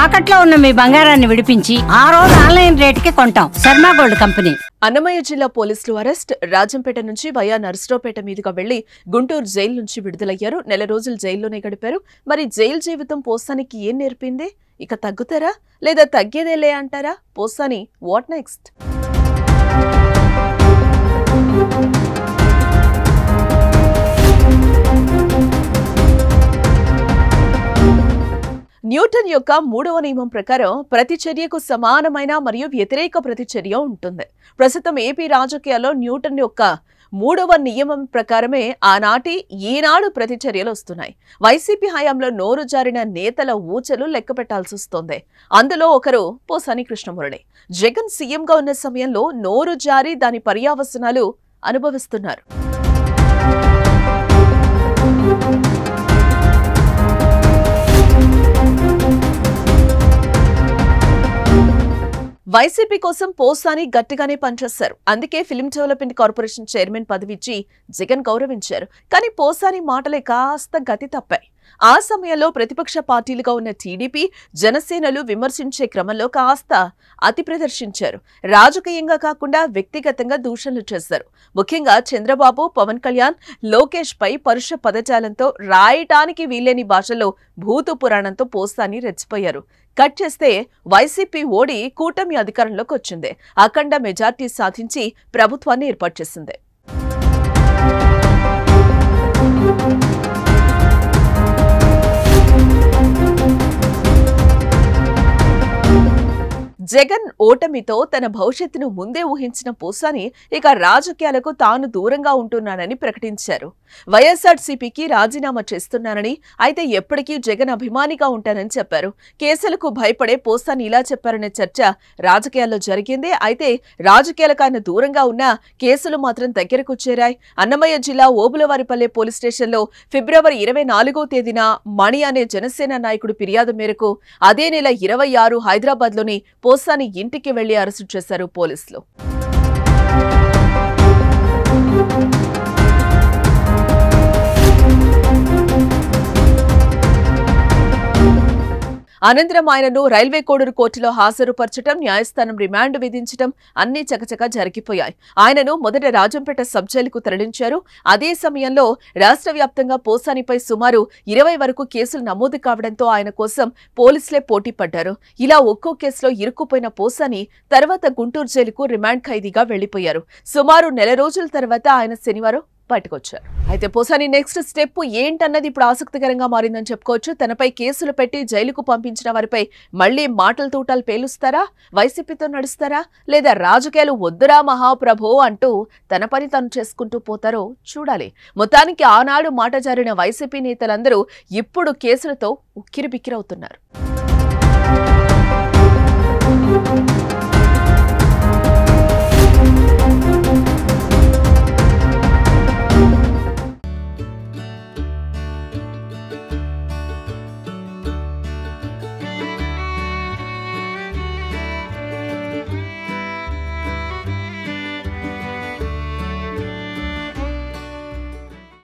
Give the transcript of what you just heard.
తాకట్లో ఉన్న మీ బంగారాన్ని విడిపించి ఆ రోజు ఆన్లైన్ రేటుకి కొంటాం. Sharma gold company. అన్నమయ్య జిల్లా పోలీసులు అరెస్ట్. రాజంపేట నుంచి వయా నర్సరావుపేట మీదుగా వెళ్లి గుంటూరు జైలు నుంచి విడుదలయ్యారు. నెల రోజులు జైల్లోనే గడిపారు. మరి జైలు జీవితం పోసానికి ఏం నేర్పింది? ఇక తగ్గుతారా లేదా తగ్గేదేలే అంటారా? Posani what next? న్యూటన్ యొక్క 3వ నియమం ప్రకారం ప్రతి చర్యకు సమానమైన మరియు వ్యతిరేక ప్రతిచర్య ఉంటుంది. ప్రస్తుతం ఏపీ రాజకీయాల్లో న్యూటన్ యొక్క 3వ నియమం ప్రకారమే ఈనాడు ప్రతిచర్యలు వస్తున్నాయి. వైసీపీ హయాంలో నోరు జారిన నేతల ఊచలు లెక్క పెట్టాల్సి వస్తోంది. అందులో ఒకరు పోసాని కృష్ణమురళి. జగన్ సీఎంగా ఉన్న సమయంలో నోరు జారి దాని పర్యావసనాలు అనుభవిస్తున్నారు. వైసీపీ కోసం పోసాని గట్టిగానే పనిచేశారు. అందుకే ఫిల్మ్ డెవలప్మెంట్ కార్పొరేషన్ చైర్మన్ పదవి ఇచ్చి జగన్ గౌరవించారు. కానీ పోసాని మాటలే కాస్త గతి తప్పాయి. ఆ సమయంలో ప్రతిపక్ష పార్టీలుగా ఉన్న టీడీపీ, జనసేనలు విమర్శించే క్రమంలో కాస్త అతి ప్రదర్శించారు. రాజకీయంగా కాకుండా వ్యక్తిగతంగా దూషణలు చేశారు. ముఖ్యంగా చంద్రబాబు, పవన్ కళ్యాణ్, లోకేష్ పై పరుష పదజాలంతో రాయటానికి వీల్లేని భాషలో భూత పురాణంతో పోసాని రెచ్చిపోయారు. కట్ చేస్తే వైసీపీ ఓడి కూటమి అధికారంలోకి వచ్చింది. అఖండ మెజార్టీ సాధించి ప్రభుత్వాన్ని ఏర్పాటు చేసింది. జగన్ ఓటమితో తన భవిష్యత్తును ముందే ఊహించిన పోసాని ఇక రాజకీయాలకు తాను దూరంగా ఉంటున్నానని ప్రకటించారు. వైఎస్ఆర్సీపీకి రాజీనామా చేస్తున్నానని, అయితే ఎప్పటికీ జగన్ అభిమానిగా ఉంటానని చెప్పారు. కేసులకు భయపడే పోసాని ఇలా చెప్పారనే చర్చ రాజకీయాల్లో జరిగింది. అయితే రాజకీయాలకు ఆయన దూరంగా ఉన్న కేసులు మాత్రం దగ్గరకు చేరాయి. అన్నమయ్య జిల్లా ఓబులవారిపల్లె పోలీస్ స్టేషన్లో ఫిబ్రవరి 24వ తేదీన మణి అనే జనసేన నాయకుడు ఫిర్యాదు మేరకు అదే నెల 26 హైదరాబాద్లోని పోసాని ఇంటికి వెళ్లి అరెస్టు చేశారు పోలీసులు. అనంతరం ఆయనను రైల్వే కోడూరు కోర్టులో హాజరుపరచడం, న్యాయస్థానం రిమాండ్ విధించడం అన్ని చకచకా జరిగిపోయాయి. ఆయనను మొదట రాజంపేట సబ్ జైలుకు తరలించారు. అదే సమయంలో రాష్ట్ర వ్యాప్తంగా పోసానిపై సుమారు 20 వరకు కేసులు నమోదు కావడంతో ఆయన కోసం పోలీసులే పోటీ పడ్డారు. ఇలా ఒక్కో కేసులో ఇరుక్కుపోయిన పోసాని తర్వాత గుంటూరు జైలుకు రిమాండ్ ఖైదీగా వెళ్లిపోయారు. సుమారు నెల రోజుల తర్వాత ఆయన శనివారం బయటకొచ్చారు. అయితే పోసాని నెక్స్ట్ స్టెప్ ఏంటన్నది ఇప్పుడు ఆసక్తికరంగా మారిందని చెప్పుకోవచ్చు. తనపై కేసులు పెట్టి జైలుకు పంపించిన వారిపై మళ్లీ మాటల తూటాలు పేలుస్తారా? వైసీపీతో నడుస్తారా? లేదా రాజకీయాలు వద్దురా మహాప్రభో అంటూ తన పని తాను చేసుకుంటూ పోతారో చూడాలి. మొత్తానికి ఆనాడు మాట జారిన వైసీపీ నేతలందరూ ఇప్పుడు కేసులతో ఉక్కిరిబిక్కిరవుతున్నారు.